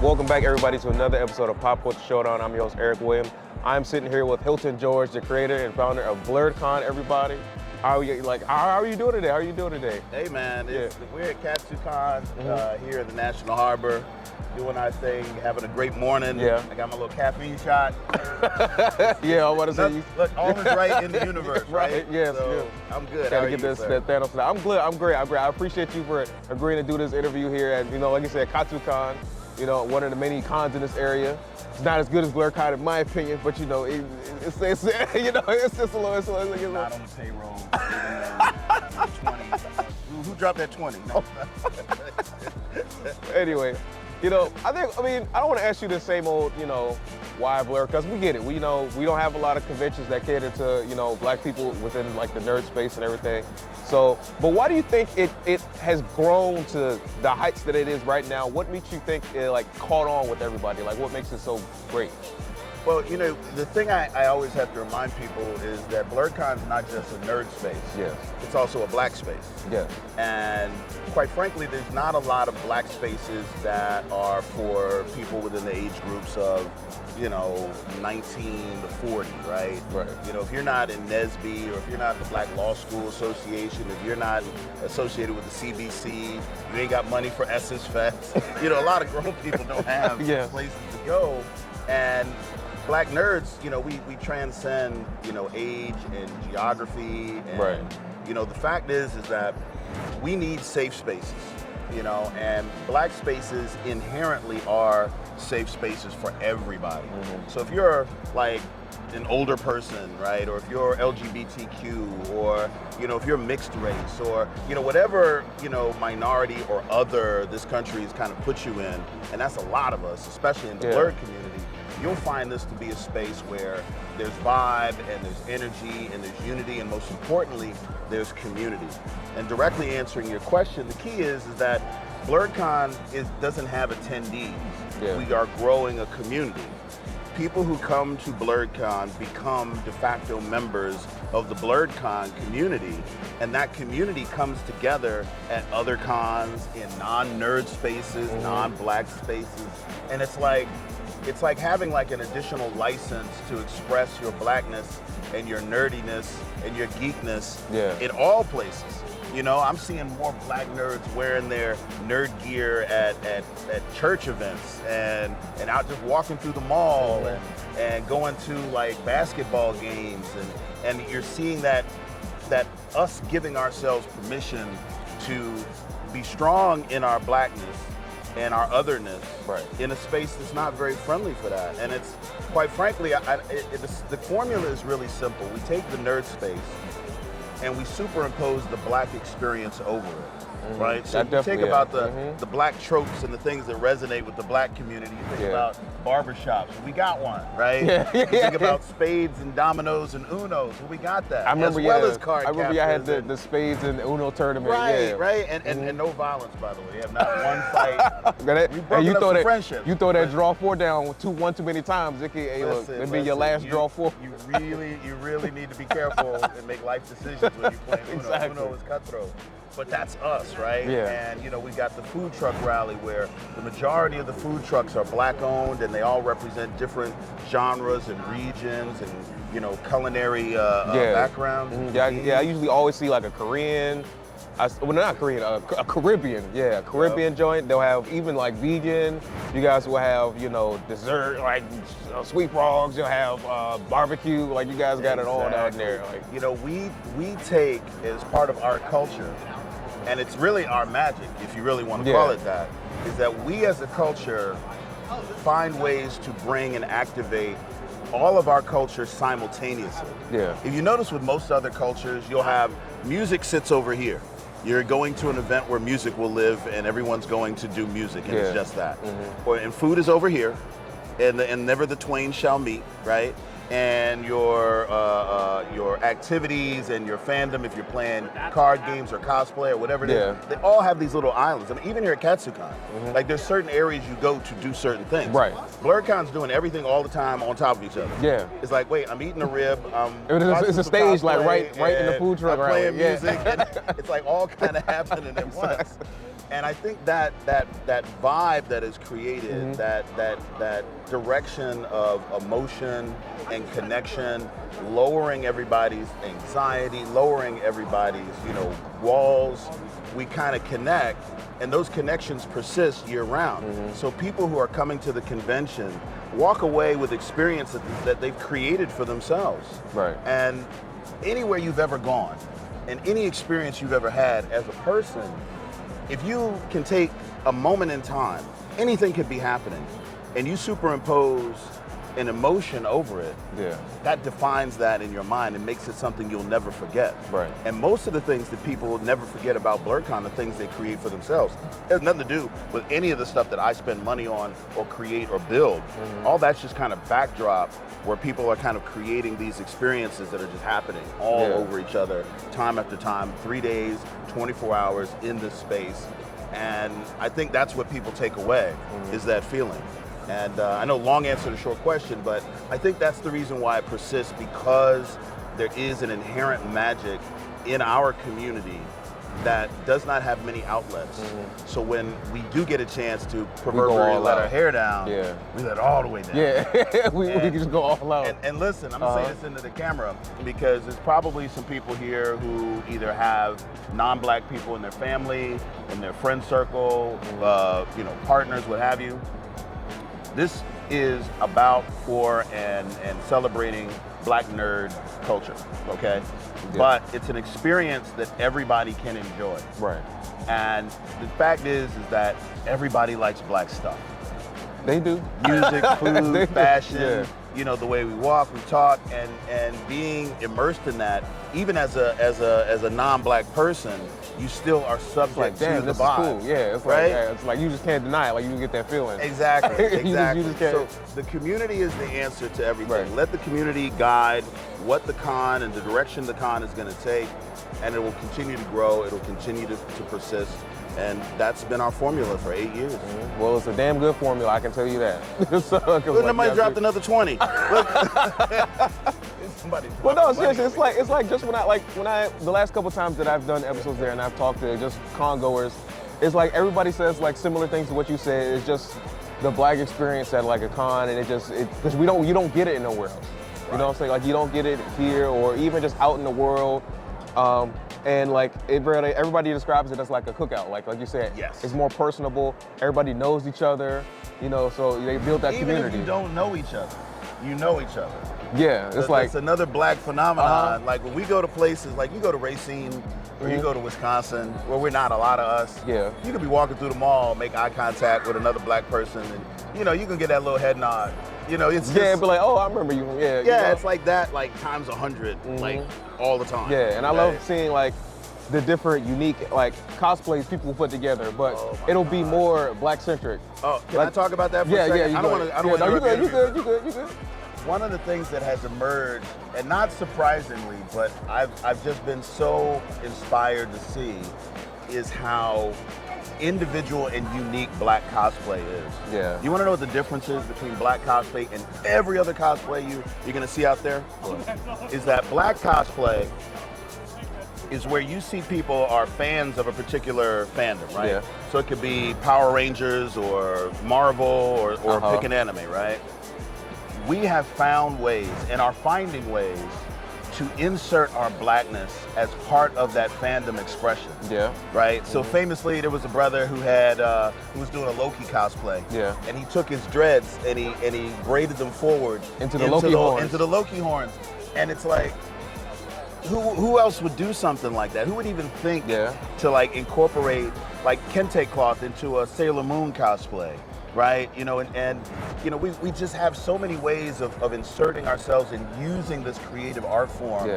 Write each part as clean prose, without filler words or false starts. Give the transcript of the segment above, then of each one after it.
Welcome back, everybody, to another episode of Pop Culture Showdown. I'm your host, Eric Williams. I'm sitting here with Hilton George, the creator and founder of Blerdcon. Everybody, how are you doing today? How are you doing today? Hey, man, we're at CultureCon here in the National Harbor, doing our thing, having a great morning. Yeah. I got my little caffeine shot. Yeah, I want to say. Look, all is right in the universe, right? Yes, so yes. I'm good. Gotta get that Thanos. I'm good. I'm great. I appreciate you for agreeing to do this interview here at, like you said, CultureCon. One of the many cons in this area. It's not as good as Blerdcon in my opinion, but it's just a little. It's not on the payroll. 20. Who dropped that 20? No. Anyway, I don't want to ask you the same old, why Blerd, because we get it. We don't have a lot of conventions that cater to, black people within like the nerd space and everything. So, but why do you think it has grown to the heights that it is right now? What makes you think it caught on with everybody? Like, what makes it so great? Well, the thing I always have to remind people is that Blerdcon is not just a nerd space. Yes. It's also a black space. Yes. And quite frankly, there's not a lot of black spaces that are for people within the age groups of, 19 to 40, right? Right. If you're not in NSBE, or if you're not in the Black Law School Association, if you're not associated with the CBC, you ain't got money for Essence Fest. A lot of grown people don't have places to go. And black nerds, we transcend, age and geography. And, right. The fact is that we need safe spaces, and black spaces inherently are safe spaces for everybody. Mm-hmm. So if you're like an older person, right, or if you're LGBTQ, or if you're mixed race, or whatever minority or other this country has kind of put you in, and that's a lot of us, especially in the Blerd community, you'll find this to be a space where there's vibe and there's energy and there's unity, and most importantly, there's community. And directly answering your question, the key is that Blerdcon doesn't have attendees. Yeah. We are growing a community. People who come to Blerdcon become de facto members of the Blerdcon community, and that community comes together at other cons, in non-nerd spaces, non-black spaces, and it's like having an additional license to express your blackness and your nerdiness and your geekness in all places. I'm seeing more black nerds wearing their nerd gear at church events and out just walking through the mall and going to basketball games, and you're seeing that us giving ourselves permission to be strong in our blackness and our otherness in a space that's not very friendly for that. And it's, quite frankly, the formula is really simple. We take the nerd space and we superimpose the black experience over it, right? So you think about the black tropes and the things that resonate with the black community. You think about barbershops, we got one, right? You think about spades and dominoes and Unos, we got that. I remember, as card I remember y'all had the spades and Uno tournament. Right, and no violence, by the way. You have not one fight. You throw that draw 4 down one too many times, it be your last draw 4. You really need to be careful and make life decisions when you play Uno. Exactly. Uno is cutthroat. But that's us, right? Yeah. And we got the food truck rally where the majority of the food trucks are black owned, and they all represent different genres and regions and culinary backgrounds. Mm-hmm. I usually always see a Korean, not Korean, a Caribbean. Yeah, a Caribbean joint. They'll have even vegan. You guys will have, dessert, sweet frogs. You'll have barbecue. You guys got it all down there. We take, as part of our culture, and it's really our magic, if you really want to call it that, is that we as a culture find ways to bring and activate all of our cultures simultaneously. Yeah. If you notice with most other cultures, you'll have music sits over here. You're going to an event where music will live and everyone's going to do music, and it's just that. And food is over here, and never the twain shall meet, right? And your activities and your fandom, if you're playing card games or cosplay or whatever it is, they all have these little islands. I mean, even here at CultureCon, there's certain areas you go to do certain things. Right. Blerdcon's doing everything all the time on top of each other. Yeah. It's like, wait, I'm eating a rib. It's a stage right in the food truck. I'm playing music. And it's all kind of happening at once. And I think that vibe that is created, that direction of emotion and connection, lowering everybody's anxiety, lowering everybody's, walls, we kind of connect, and those connections persist year round. So people who are coming to the convention walk away with experiences that they've created for themselves. Right. And anywhere you've ever gone, and any experience you've ever had as a person, if you can take a moment in time, anything could be happening, and you superimpose an emotion over it, that defines that in your mind and makes it something you'll never forget. Right. And most of the things that people will never forget about Blerdcon are things they create for themselves. It has nothing to do with any of the stuff that I spend money on or create or build. All that's just kind of backdrop where people are kind of creating these experiences that are just happening all over each other, time after time, 3 days, 24 hours in this space. And I think that's what people take away, is that feeling. And I know long answer to short question, but I think that's the reason why it persists, because there is an inherent magic in our community that does not have many outlets. So when we do get a chance to proverbially let our hair down, we let it all the way down. we can just go all out. And listen, I'm gonna say this into the camera, because there's probably some people here who either have non-black people in their family, in their friend circle, partners, what have you. This is about, for, and celebrating Black nerd culture, okay? But it's an experience that everybody can enjoy. Right. And the fact is that everybody likes Black stuff. They do. Music, food, fashion, the way we walk, we talk, and being immersed in that, even as a non-Black person, you still are subject to the vibe. Cool. Yeah, it's right? It's like you just can't deny it. Like you get that feeling. Exactly. Exactly. You just can't. So the community is the answer to everything. Right. Let the community guide what the con and the direction the con is going to take, and it will continue to grow. It will continue to persist. And that's been our formula for 8 years. Well, it's a damn good formula, I can tell you that. Somebody dropped another 20. Well, no, seriously, it's like just when I the last couple times that I've done episodes there and I've talked to just con goers, it's like everybody says like similar things to what you said. It's just the Black experience at like a con, and because you don't get it nowhere else. You know what I'm saying? Like you don't get it here or even just out in the world. And like everybody describes it as like a cookout, like you said. Yes. It's more personable. Everybody knows each other, so they build that community. Even if you don't know each other, you know each other. Yeah, it's another Black phenomenon. Like when we go to places, like you go to Racine, or you go to Wisconsin, where we're not a lot of us. Yeah. You could be walking through the mall, make eye contact with another Black person, and you can get that little head nod. It's just, but like, oh, I remember you. Yeah. Yeah, it's like that, like times 100, like all the time. Yeah, and I love seeing like the different, unique, like cosplays people put together, but it'll be more Black centric. Oh, can I talk about that for a second? Yeah, I don't want to. You good. One of the things that has emerged, and not surprisingly, but I've just been so inspired to see, is how individual and unique Black cosplay is. Yeah. You want to know what the difference is between Black cosplay and every other cosplay you're going to see out there? Is that Black cosplay is where you see people are fans of a particular fandom, right? Yeah. So it could be Power Rangers or Marvel or pick an anime, right? We have found ways and are finding ways to insert our Blackness as part of that fandom expression. Yeah. Right? So famously, there was a brother who was doing a Loki cosplay. Yeah. And he took his dreads and he braided them forward into the Loki horns. And it's like, who else would do something like that? Who would even think to like incorporate like kente cloth into a Sailor Moon cosplay, right? We just have so many ways of inserting ourselves and using this creative art form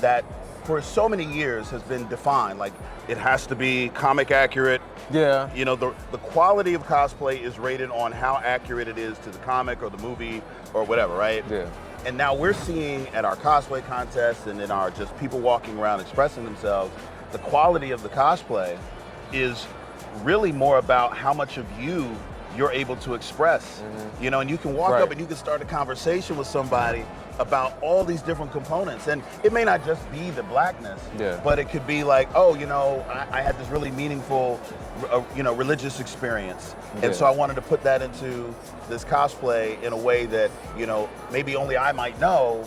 that for so many years has been defined. Like it has to be comic accurate. Yeah. The quality of cosplay is rated on how accurate it is to the comic or the movie or whatever, right? Yeah. And now we're seeing at our cosplay contests and in our just people walking around expressing themselves, the quality of the cosplay is really more about how much of you're able to express. And you can walk up and you can start a conversation with somebody about all these different components. And it may not just be the blackness, Yeah. but it could be like, oh, you know, I had this really meaningful, you know, religious experience. Yeah. And so I wanted to put that into this cosplay in a way that, you know, maybe only I might know,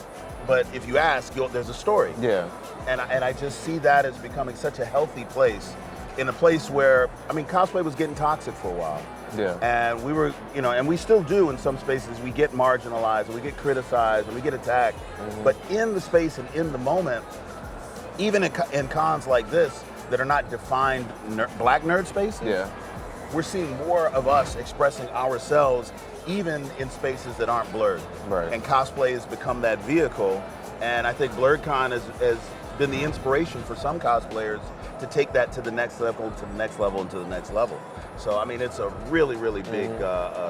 but if you ask, there's a story. Yeah. And I just see that as becoming such a healthy place, in a place where, I mean, cosplay was getting toxic for a while. Yeah. And we were, you know, and we still do in some spaces. We get marginalized, and we get criticized, and we get attacked. But in the space and in the moment, even in cons like this that are not defined black nerd spaces, Yeah. we're seeing more of us expressing ourselves, even in spaces that aren't blurred. Right. And cosplay has become that vehicle. And I think Blerdcon has been the inspiration for some cosplayers to take that to the next level, to the next level, and to the next level. So, I mean, it's a really, really big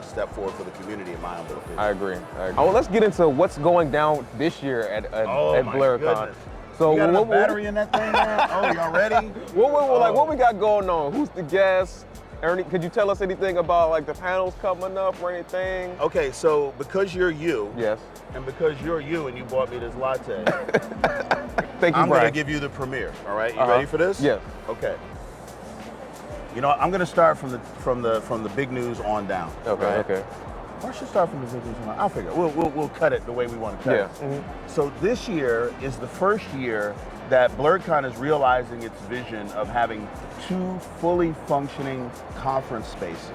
step forward for the community, in my humble opinion. I agree. Oh, well, let's get into what's going down this year at Blerdcon. Goodness. So You got enough what battery in that thing, man? Oh, y'all ready? like, what we got going on? Who's the guest? Ernie, could you tell us anything about like the panels coming up or anything? Okay, so because you're you, Yes. and because you're you and you bought me this latte, Thank you, I'm Brian. gonna give you the premiere. All right, you ready for this? Yes. Okay. You know, I'm gonna start from the big news on down. Okay. right? Okay. Or I should start from the big news on down. I'll figure it. We'll cut it the way we want to cut Yeah. it. So this year is the first year that Blerdcon is realizing its vision of having 2 fully functioning conference spaces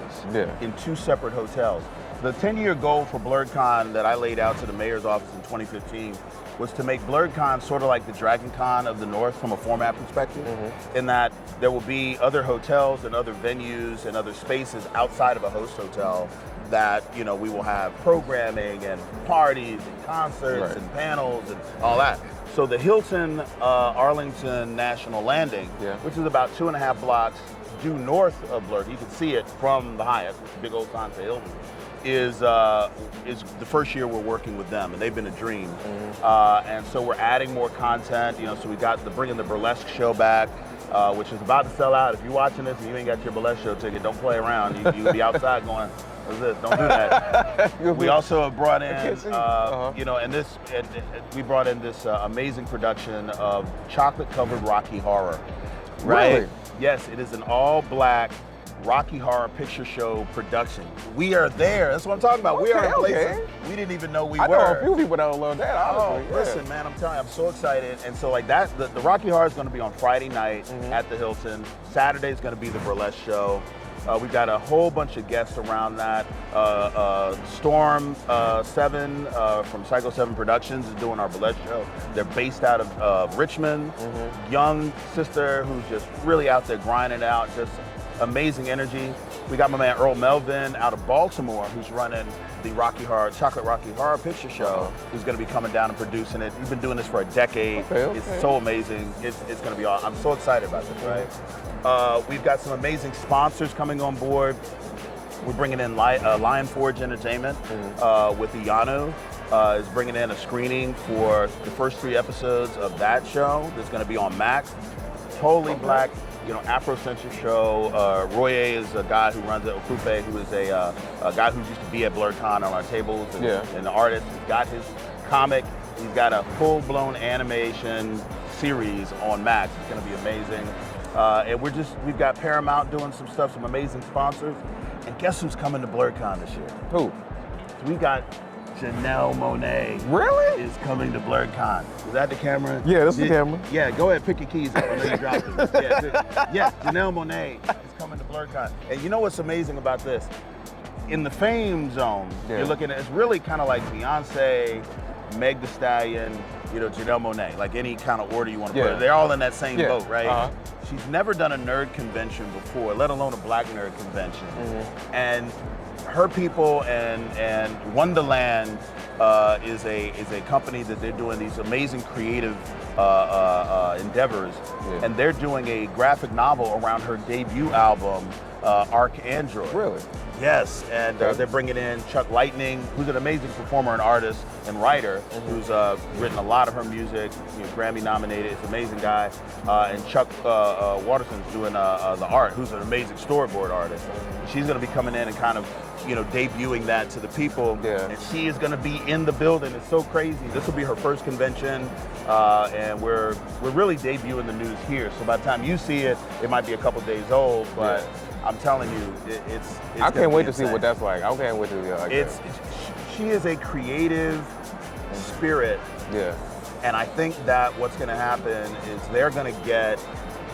in 2 separate hotels. The 10-year goal for Blerdcon that I laid out to the mayor's office in 2015 was to make Blerdcon sort of like the Dragon Con of the North from a format perspective, in that there will be other hotels and other venues and other spaces outside of a host hotel that, you know, we will have programming and parties and concerts and panels and all that. So the Hilton Arlington National Landing, which is about 2.5 blocks due north of Blerd, you can see it from the Hyatt, big old sign for Hilton, is the first year we're working with them, and they've been a dream. And so we're adding more content, you know, so we got bringing the burlesque show back, which is about to sell out. If you're watching this and you ain't got your burlesque show ticket, don't play around. You'll be outside going, what's this? Don't do that. We also have brought in, you know, and we brought in this amazing production of chocolate-covered Rocky Horror. Right? Really? Yes, it is an all-black Rocky Horror Picture Show production. We are there. That's what I'm talking about. We are in places we didn't even know we were. I know a few people that love that, honestly. Listen, man, I'm telling you, I'm so excited. And so, like, that, the Rocky Horror is going to be on Friday night at the Hilton. Saturday is going to be the burlesque show. We've got a whole bunch of guests around that. Storm 7 from Psycho 7 Productions is doing our burlesque show. They're based out of Richmond. Young sister who's just really out there grinding out, just amazing energy. We got my man Earl Melvin out of Baltimore who's running the Chocolate Rocky Horror Picture Show, who's going to be coming down and producing it. He's been doing this for a decade. It's so amazing. It's going to be awesome. I'm so excited about this, right? We've got some amazing sponsors coming on board. We're bringing in Lion Forge Entertainment with Ianu. Is bringing in a screening for the first 3 episodes of that show that's going to be on Max. Totally black, you know, Afrocentric show. Roye is a guy who runs it, Okupe, who is a guy who used to be at Blerdcon on our tables and an artist. He's got his comic. He's got a full-blown animation series on Max. It's going to be amazing. And we've got Paramount doing some stuff, some amazing sponsors. And guess who's coming to Blerdcon this year? Who? We got Janelle Monáe. Really? Is coming to Blerdcon. Is that the camera? Yeah, that's the camera. Yeah, go ahead, pick your keys up. I know you dropped them. Yeah, Janelle Monáe is coming to Blerdcon. And you know what's amazing about this? In the fame zone, you're looking at, it's really kind of like Beyonce, Meg Thee Stallion, you know, Janelle Monáe, like any kind of order you want to put it. They're all in that same boat, right? She's never done a nerd convention before, let alone a black nerd convention. And her people and Wonderland is a company that they're doing these amazing creative endeavors, and they're doing a graphic novel around her debut album, Arc Android. Really? Yes, and Okay. they're bringing in Chuck Lightning, who's an amazing performer and artist and writer, who's written a lot of her music, Grammy nominated. It's an amazing guy. And Chuck Waterson's doing the art, who's an amazing storyboard artist. She's going to be coming in and kind of, debuting that to the people. Yeah. And she is going to be in the building. It's so crazy. This will be her first convention, and we're really debuting the news here. So by the time you see it, it might be a couple days old, but. Yeah. I'm telling you, it's I can't wait to see insane. what that's like. I can't wait to see it like She is a creative spirit, yeah. and I think that what's going to happen is they're going to get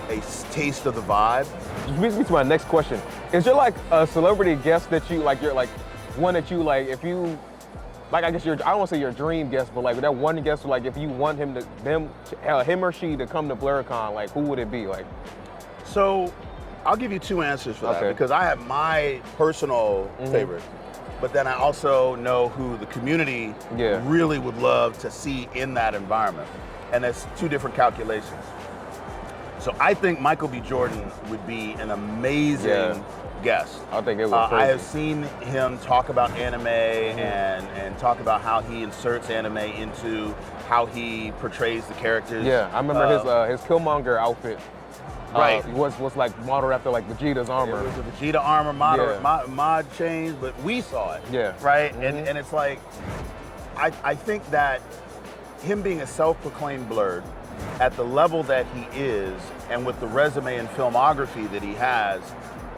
a taste of the vibe. Which brings me to my next question. Is there like a celebrity guest that you like? You're like one that you like. If you like, I guess I don't want to say your dream guest, but like that one guest, like if you want him or she to come to Blerdcon, like who would it be? Like, So I'll give you two answers for that, Okay. because I have my personal favorite, but then I also know who the community Yeah. really would love to see in that environment. And that's two different calculations. So I think Michael B. Jordan would be an amazing guest. I think it was. I have seen him talk about anime and talk about how he inserts anime into how he portrays the characters. Yeah, I remember his Killmonger outfit. Right. Was like modeled after like Vegeta's armor. It was a Vegeta armor mod change, but we saw it. Yeah. Right? And it's like, I think that him being a self-proclaimed blurred at the level that he is, and with the resume and filmography that he has,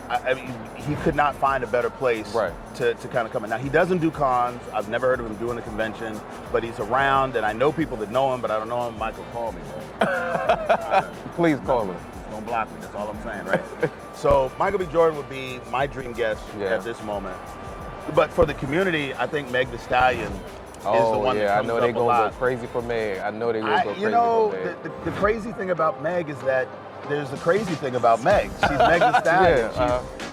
I mean, he could not find a better place to kind of come in. Now, he doesn't do cons. I've never heard of him doing a convention, but he's around, and I know people that know him, but I don't know him. Michael, call me, bro. Please call him. Don't block me, that's all I'm saying, right? So Michael B. Jordan would be my dream guest at this moment. But for the community, I think Meg Thee Stallion is the one that I comes know up they a gonna lot. go crazy for Meg. I know they gonna go crazy You for Meg. the crazy thing about Meg is that there's the crazy thing about Meg. She's Meg Thee Stallion.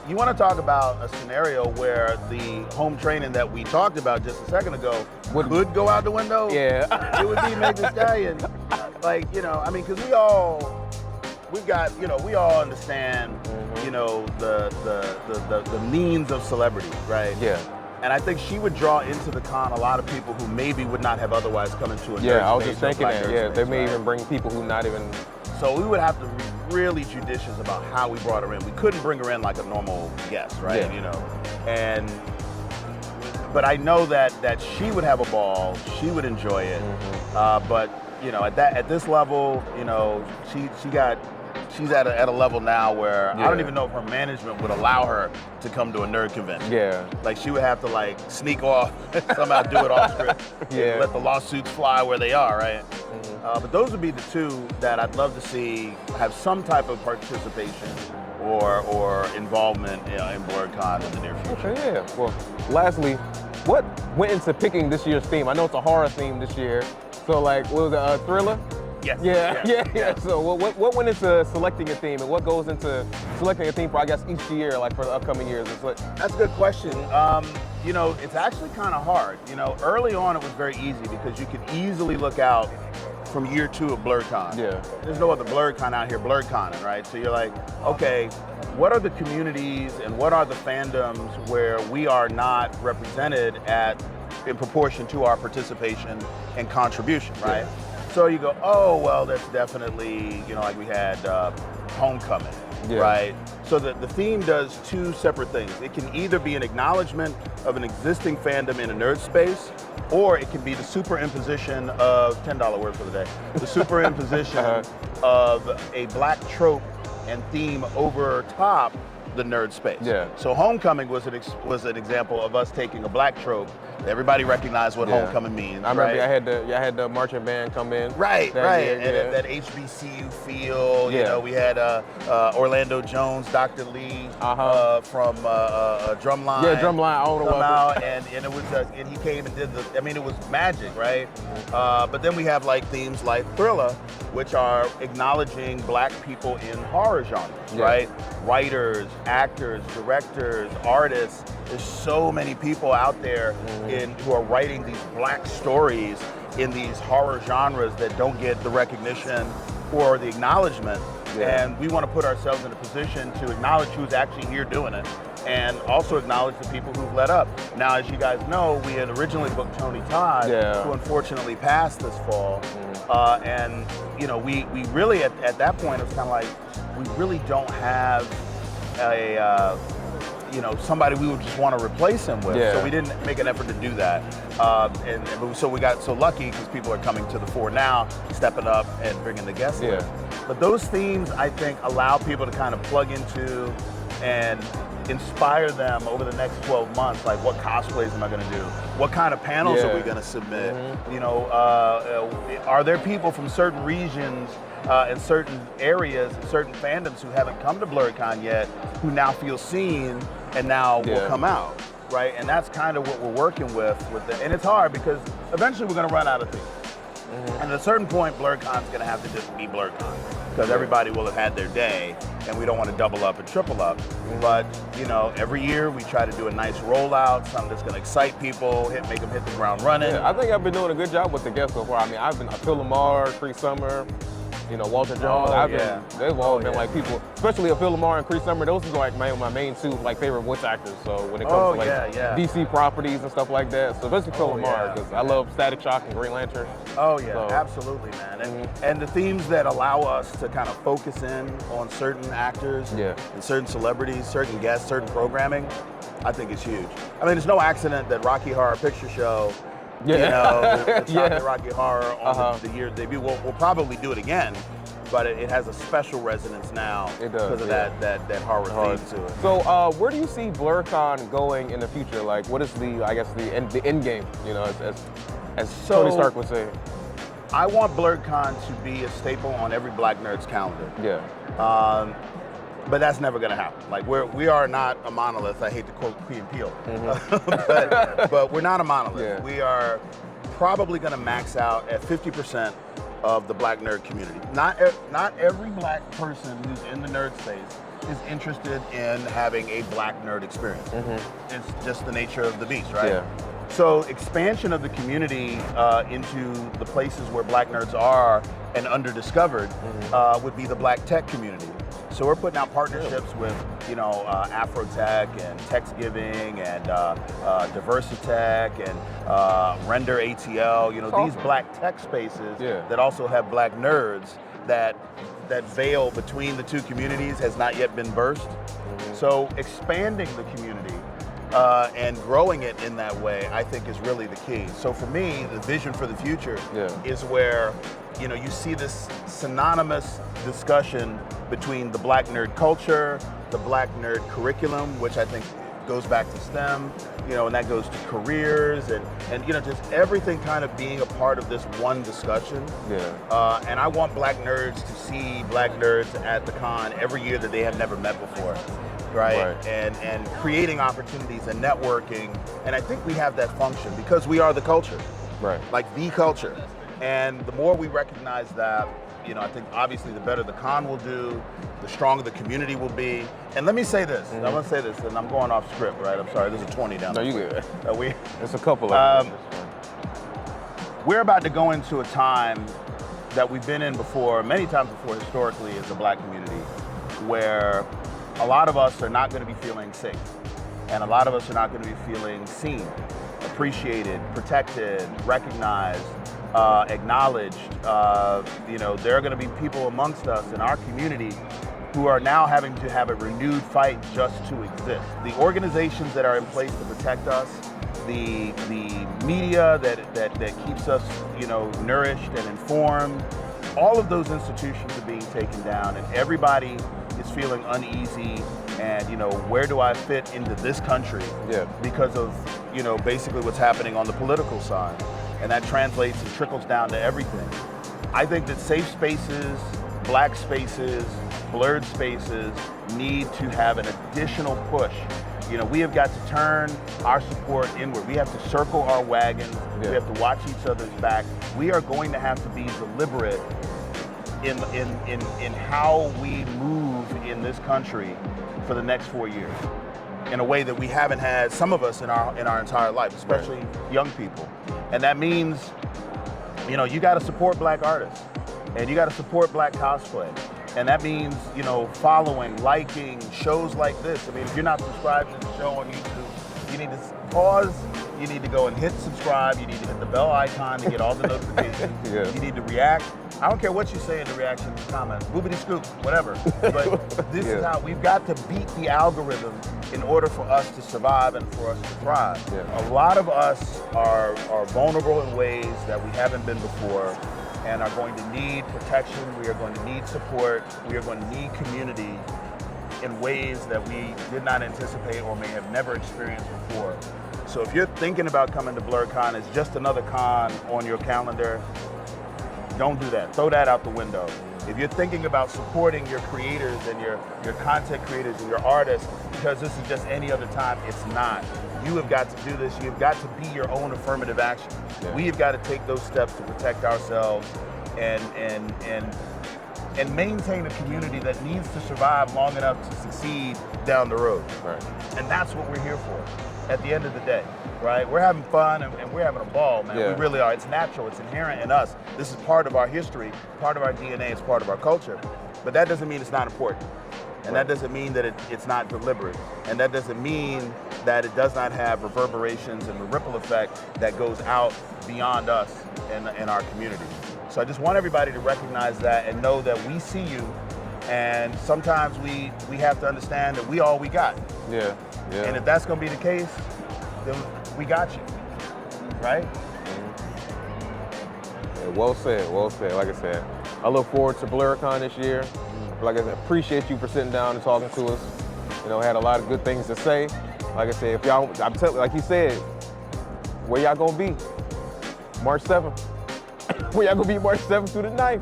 You want to talk about a scenario where the home training that we talked about just a second ago could go out the window? Yeah. It would be Meg Thee Stallion. Like, I mean, because we all understand, the means of celebrity, right? Yeah. And I think she would draw into the con a lot of people who maybe would not have otherwise come into a nerd Yeah, I was space just or thinking black that. nerd Yeah, space, they may right? even bring people who not even. So we would have to be really judicious about how we brought her in. We couldn't bring her in like a normal guest, right? Yeah. But I know that she would have a ball. She would enjoy it. But at this level, she's at a level now where I don't even know if her management would allow her to come to a nerd convention. Yeah. Like she would have to like sneak off, somehow do it off script, and let the lawsuits fly where they are, right? But those would be the two that I'd love to see have some type of participation or involvement in Blerdcon in the near future. Okay, yeah. Well, lastly, what went into picking this year's theme? I know it's a horror theme this year. So like, what was it, a thriller? Yes. Yeah. So what went into selecting a theme, and what goes into selecting a theme for, I guess, each year, like for the upcoming years? That's a good question. It's actually kind of hard. Early on it was very easy because you could easily look out from year 2 of Blerdcon. Yeah. There's no other Blerdcon out here Blerdconing, right? So you're like, okay, what are the communities and what are the fandoms where we are not represented in proportion to our participation and contribution, right? Yeah. So you go, oh, well, that's definitely, like we had Homecoming, right? So the theme does two separate things. It can either be an acknowledgement of an existing fandom in a nerd space, or it can be the superimposition of, $10 word for the day, the superimposition of a black trope and theme over top the nerd space. Yeah. So Homecoming was an example of us taking a black trope. Everybody recognized what homecoming means. I remember I had the marching band come in. Right. And that HBCU feel. We had Orlando Jones, Dr. Lee from Drumline. Yeah, Drumline. Come out and it was and he came and did it was magic, right? But then we have like themes like Thriller, which are acknowledging black people in horror genres, right? Writers, actors, directors, artists. There's so many people out there who are writing these black stories in these horror genres that don't get the recognition or the acknowledgement And we want to put ourselves in a position to acknowledge who's actually here doing it, and also acknowledge the people who've led up. Now, as you guys know, we had originally booked Tony Todd, who unfortunately passed this fall. And you know, we really at that point, it was kind of like, we really don't have a you know, somebody we would just want to replace him with. So we didn't make an effort to do that. So we got so lucky because people are coming to the fore now, stepping up and bringing the guests in. But those themes, I think, allow people to kind of plug into and inspire them over the next 12 months. Like, what cosplays am I going to do? What kind of panels are we going to submit? You know, are there people from certain regions in certain areas, and certain fandoms who haven't come to Blerdcon yet, who now feel seen and now will come out, right? And that's kind of what we're working with and it's hard because eventually we're going to run out of things. And at a certain point, Blerdcon's going to have to just be Blerdcon because everybody will have had their day, and we don't want to double up and triple up. But you know, every year we try to do a nice rollout, something that's going to excite people, make them hit the ground running. I think I've been doing a good job with the guests so far. I mean, I've been Phil Lamar, Cree Summer, you know, Walter Jones. They've all been like people, especially Phil Lamar and Cree Summer. Those are like my main two like favorite voice actors. So when it comes to like DC properties and stuff like that, so especially Phil Lamar, because I love Static Shock and Green Lantern. Absolutely, man. And the themes that allow us to kind of focus in on certain actors and certain celebrities, certain guests, certain programming, I think is huge. I mean, it's no accident that Rocky Horror Picture Show, you know, it's not Rocky Horror on the year debut. We'll probably do it again, but it has a special resonance now because of that horror theme to it. So where do you see Blerdcon going in the future? Like, what is the end game, you know, as Tony Stark would say? I want Blerdcon to be a staple on every Black nerd's calendar. But that's never going to happen. Like, we are not a monolith. I hate to quote Key and Peele, but we're not a monolith. We are probably going to max out at 50% of the Black nerd community. Not every Black person who's in the nerd space is interested in having a Black nerd experience. It's just the nature of the beast, right? So expansion of the community into the places where Black nerds are and underdiscovered would be the Black tech community. So we're putting out partnerships with, you know, Afrotech and Textgiving and Diversitech and Render ATL. You know, these Black tech spaces that also have Black nerds. That veil between the two communities has not yet been burst. So expanding the community and growing it in that way, I think, is really the key. So for me, the vision for the future is where, you know, you see this synonymous discussion between the Black nerd culture, the Black nerd curriculum, which I think goes back to STEM, you know, and that goes to careers and you know, just everything kind of being a part of this one discussion. And I want Black nerds to see Black nerds at the con every year that they have never met before. Right? And creating opportunities and networking. And I think we have that function because we are the culture. Like the culture. And the more we recognize that, you know, I think obviously the better the con will do, the stronger the community will be. And let me say this, I want to say this, and I'm going off script, right? I'm sorry, there's a 20 down there. No, you good. There's a couple of them. We're about to go into a time that we've been in before, many times before historically as a Black community, where a lot of us are not going to be feeling safe. And a lot of us are not going to be feeling seen, appreciated, protected, recognized, acknowledged. You know, there are going to be people amongst us in our community who are now having to have a renewed fight just to exist. The organizations that are in place to protect us, the media that keeps us, you know, nourished and informed, all of those institutions are being taken down, and everybody is feeling uneasy and, you know, where do I fit into this country? Because of, you know, basically what's happening on the political side. And that translates and trickles down to everything. I think that safe spaces, Black spaces, blurred spaces need to have an additional push. You know, we have got to turn our support inward. We have to circle our wagons. We have to watch each other's back. We are going to have to be deliberate in how we move in this country for the next 4 years in a way that we haven't had, some of us in our entire life, especially young people. And that means, you know, you got to support Black artists and you got to support Black cosplay. And that means, you know, following, liking shows like this. I mean, if you're not subscribed to the show on YouTube, you need to pause, you need to go and hit subscribe, you need to hit the bell icon to get all the notifications. Yeah. You need to react. I don't care what you say in the reaction comments, boobity scoop, whatever. But this is how we've got to beat the algorithm in order for us to survive and for us to thrive. Yeah. A lot of us are vulnerable in ways that we haven't been before and are going to need protection, we are going to need support, we are going to need community in ways that we did not anticipate or may have never experienced before. So if you're thinking about coming to Blerdcon as just another con on your calendar, don't do that. Throw that out the window. If you're thinking about supporting your creators and your content creators and your artists, because this is just any other time, it's not. You have got to do this. You've got to be your own affirmative action. Yeah. We have got to take those steps to protect ourselves and maintain a community that needs to survive long enough to succeed down the road. Right. And that's what we're here for at the end of the day, right? We're having fun and we're having a ball, man. Yeah. We really are. It's natural, it's inherent in us. This is part of our history, part of our DNA, it's part of our culture. But that doesn't mean it's not important. And that doesn't mean that it's not deliberate. And that doesn't mean that it does not have reverberations and the ripple effect that goes out beyond us in our community. So I just want everybody to recognize that and know that we see you. And sometimes we have to understand that we all we got. Yeah, yeah. And if that's gonna be the case, then we got you, right? Yeah, well said, well said. Like I said, I look forward to Blerdcon this year. Like I said, appreciate you for sitting down and talking to us. You know, had a lot of good things to say. Like I said, if y'all, I'm telling, like you said, where y'all gonna be? March 7th. Where y'all gonna be March 7th through the 9th?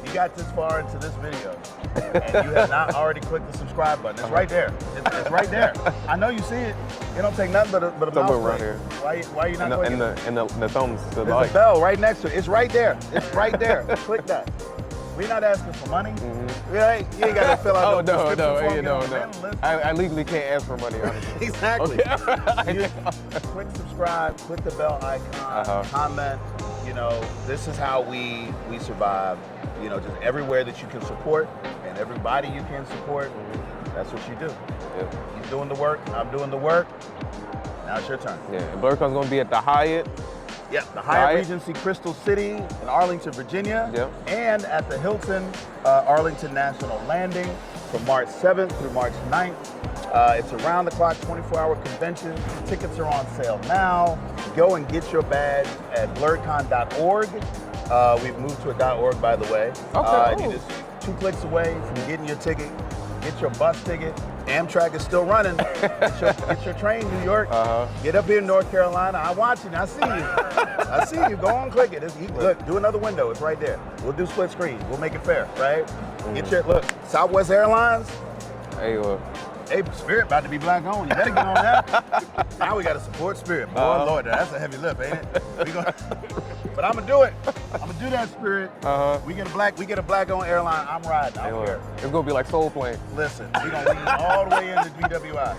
You got this far into this video and you have not already clicked the subscribe button. It's right there. It's right there. I know you see it. It don't take nothing but a mouse around click. here. Why you not clicking? And the thumbs. There's a bell right next to it. It's right there. It's right there. Click that. We're not asking for money. You ain't got to fill out no. I legally can't ask for money, honestly. Exactly. Okay. Click subscribe, click the bell icon, comment. You know, this is how we survive. You know, just everywhere that you can support and everybody you can support, that's what you do. Yep. You're doing the work, I'm doing the work. Now it's your turn. Yeah, and Blerdcon's gonna be at the Hyatt. Yeah, the Hyatt Regency Crystal City in Arlington, Virginia. Yep. And at the Hilton Arlington National Landing from March 7th through March 9th. It's around the clock, 24-hour convention. Tickets are on sale now. Go and get your badge at blerdcon.org. We've moved to a .org, by the way. Okay. You're just 2 clicks away from getting your ticket. Get your bus ticket. Amtrak is still running. Get your train, New York. Get up here in North Carolina. I'm watching. I see you. I see you. Go on, click it. Look, do another window. It's right there. We'll do split screen. We'll make it fair, right? Get your look. Southwest Airlines. Hey, look. Hey, Spirit about to be black owned. You better get on that. Now we got to support Spirit. Boy, Lord, that's a heavy lift, ain't it? But I'm gonna do it. I'm gonna do that, Spirit. We get a black owned airline. I'm riding. I don't care. It's gonna be like Soul Plane. Listen, we gonna lean all the way into BWI.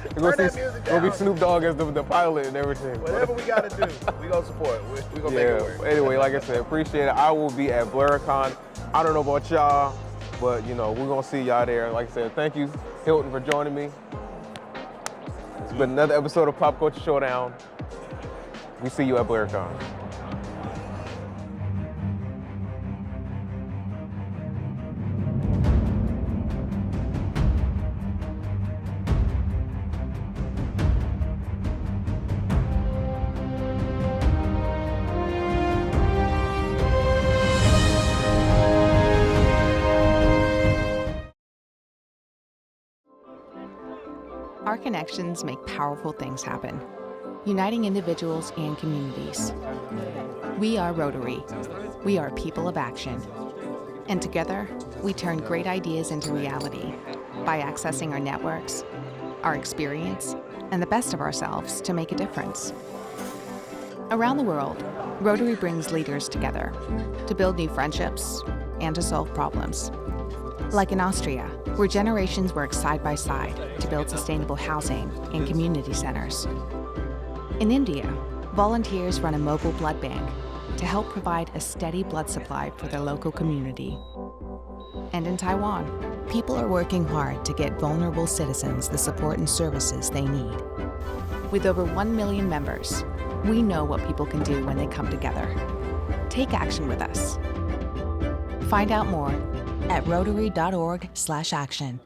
It's gonna be Snoop Dogg as the pilot and everything. Whatever we gotta do, we gonna support. We gonna make it work. Anyway, like I said, appreciate it. I will be at Blerdcon. I don't know about y'all, but you know, we're gonna see y'all there. Like I said, thank you, Hilton, for joining me. It's been another episode of Pop Culture Showdown. We see you at Blerdcon. Our connections make powerful things happen, uniting individuals and communities. We are Rotary. We are people of action. And together, we turn great ideas into reality by accessing our networks, our experience, and the best of ourselves to make a difference. Around the world, Rotary brings leaders together to build new friendships and to solve problems. Like in Austria, where generations work side by side to build sustainable housing and community centers. In India, volunteers run a mobile blood bank to help provide a steady blood supply for their local community. And in Taiwan, people are working hard to get vulnerable citizens the support and services they need. With over 1 million members, we know what people can do when they come together. Take action with us. Find out more at rotary.org/action.